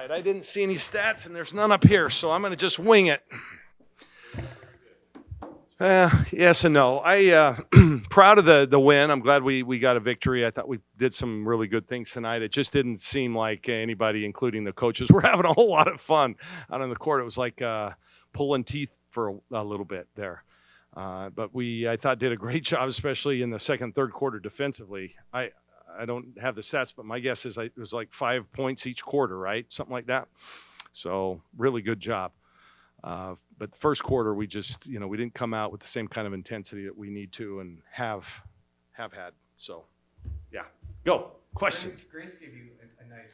right, I didn't see any stats, and there's none up here, so I'm going to just wing it. Yes and no. I proud of the win. I'm glad we got a victory. I thought we did some really good things tonight. It just didn't seem like anybody, including the coaches, were having a whole lot of fun out on the court. It was like pulling teeth for a little bit there. But I thought, did a great job, especially in the second, third quarter defensively. I don't have the stats, but my guess is it was like 5 points each quarter, right? Something like that. So really good job. But the first quarter, we just, we didn't come out with the same kind of intensity that we need to and have had. So, yeah. Go. Questions. Grace gave you a nice,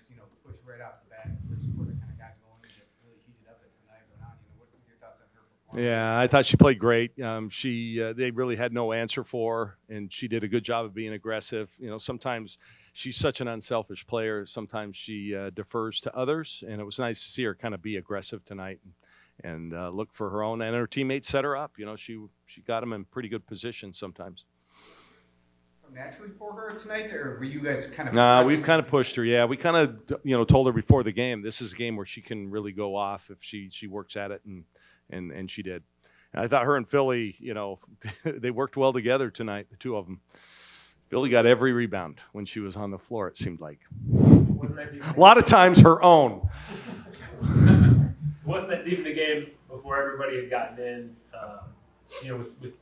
push right off the bat. First quarter kind of got going and just really heated up as the night went on. What were your thoughts on her performance? Yeah, I thought she played great. They really had no answer for her, and she did a good job of being aggressive. Sometimes she's such an unselfish player. Sometimes she defers to others, and it was nice to see her kind of be aggressive tonight and look for her own. And her teammates set her up. She got them in pretty good position sometimes. Naturally for her tonight, or were you guys kind of? Nah, we've kind of pushed her. Yeah, we kind of told her before the game, this is a game where she can really go off if she works at it, and she did. And I thought her and Philly, they worked well together tonight, the two of them. Philly got every rebound when she was on the floor, it seemed like. A lot of times her own. Wasn't that deep in the game before everybody had gotten in? With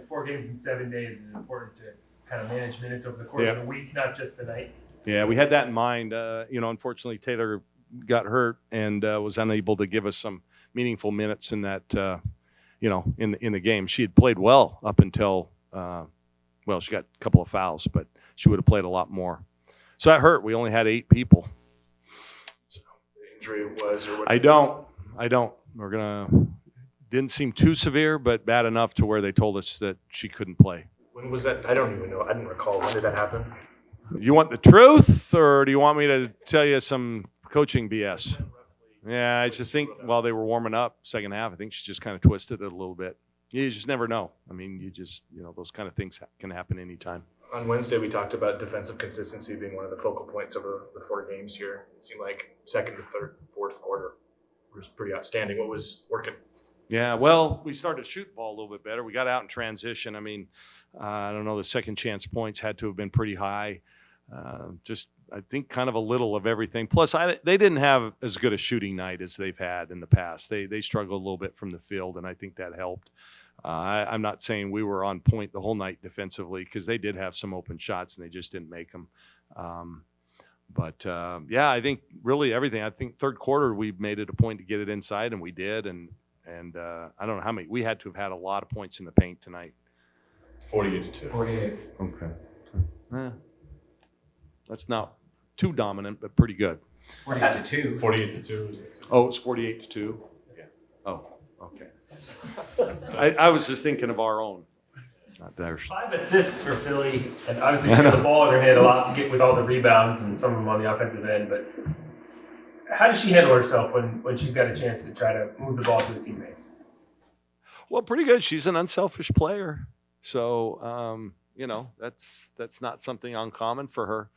4 games in 7 days, it's important to kind of manage minutes over the course of the week, not just the night. Yeah, we had that in mind. Unfortunately, Taylor got hurt and was unable to give us some meaningful minutes in that, in the game. She had played well up until, she got a couple of fouls, but she would have played a lot more. So that hurt. We only had 8 people. So the injury was, or what? I don't. Didn't seem too severe, but bad enough to where they told us that she couldn't play. When was that? I don't even know. I didn't recall. When did that happen? You want the truth, or do you want me to tell you some coaching BS? Yeah, I just think while they were warming up, second half, I think she just kind of twisted it a little bit. You just never know. I mean, those kind of things can happen anytime. On Wednesday, we talked about defensive consistency being one of the focal points over the 4 games here. It seemed like second to third, fourth quarter was pretty outstanding. What was working? Yeah, well, we started to shoot the ball a little bit better. We got out in transition. I mean, I don't know, the second chance points had to have been pretty high. I think kind of a little of everything. Plus, they didn't have as good a shooting night as they've had in the past. They struggled a little bit from the field, and I think that helped. I'm not saying we were on point the whole night defensively because they did have some open shots, and they just didn't make them. I think really everything. I think third quarter we made it a point to get it inside, and we did. And I don't know how many. We had to have had a lot of points in the paint tonight. 48-2. 48. Okay. That's not too dominant, but pretty good. 48-2. 48-2. Oh, it's 48-2? Yeah. Oh, okay. I was just thinking of our own. Not theirs. 5 assists for Philly, and obviously she had the ball in her hand a lot, get with all the rebounds and some of them on the offensive end. But how does she handle herself when she's got a chance to try to move the ball to a teammate? Well, pretty good. She's an unselfish player. So, that's not something uncommon for her.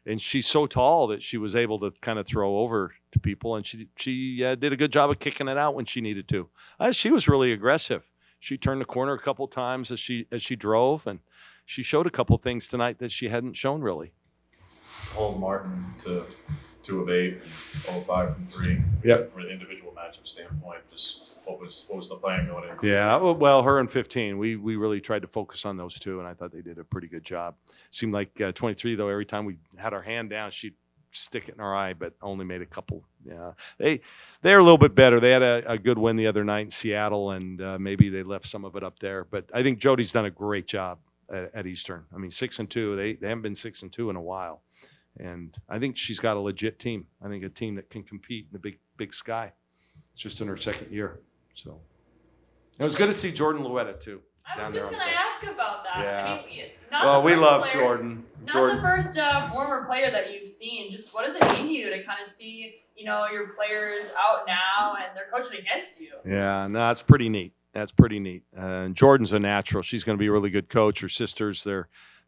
And she's so tall that she was able to kind of throw over to people, and she did a good job of kicking it out when she needed to. She was really aggressive. She turned the corner a couple times as she drove, and she showed a couple things tonight that she hadn't shown really. Hold Martin to 2 of 8, 0 of 5 from 3. Yep. From an individual matchup standpoint, just what was the plan going in? Yeah, well, her and 15, we really tried to focus on those 2, and I thought they did a pretty good job. Seemed like 23, though, every time we had our hand down, she'd stick it in our eye, but only made a couple. Yeah, they're a little bit better. They had a good win the other night in Seattle, and maybe they left some of it up there. But I think Jody's done a great job at Eastern. I mean, 6-2. They haven't been 6-2 in a while, and I think she's got a legit team. I think a team that can compete in the big sky. It's just in her second year. So it was good to see Jordan Luetta too. I was just going to ask about that. Yeah. I mean, not we love player, Jordan. Not the first former player that you've seen. Just what does it mean to you to kind of see, your players out now and they're coaching against you? Yeah, no, that's pretty neat. And Jordan's a natural. She's going to be a really good coach. Her sister's their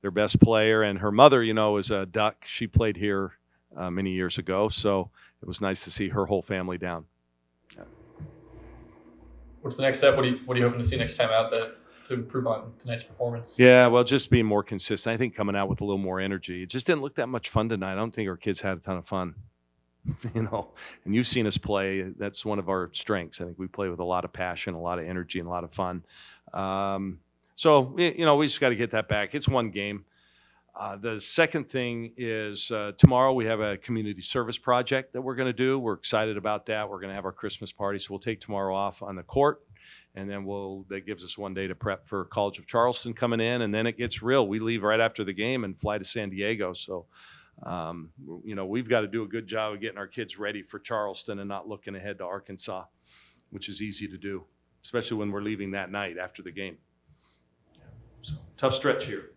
best player, and her mother, is a Duck. She played here many years ago. So it was nice to see her whole family down. What's the next step? What are you hoping to see next time out to improve on tonight's performance? Yeah, well, just being more consistent. I think coming out with a little more energy. It just didn't look that much fun tonight. I don't think our kids had a ton of fun. And you've seen us play. That's one of our strengths. I think we play with a lot of passion, a lot of energy, and a lot of fun. So we just got to get that back. It's one game. The second thing is tomorrow we have a community service project that we're going to do. We're excited about that. We're going to have our Christmas party, so we'll take tomorrow off on the court, and then that gives us one day to prep for College of Charleston coming in, and then it gets real. We leave right after the game and fly to San Diego. So, we've got to do a good job of getting our kids ready for Charleston and not looking ahead to Arkansas, which is easy to do, especially when we're leaving that night after the game. So tough stretch here.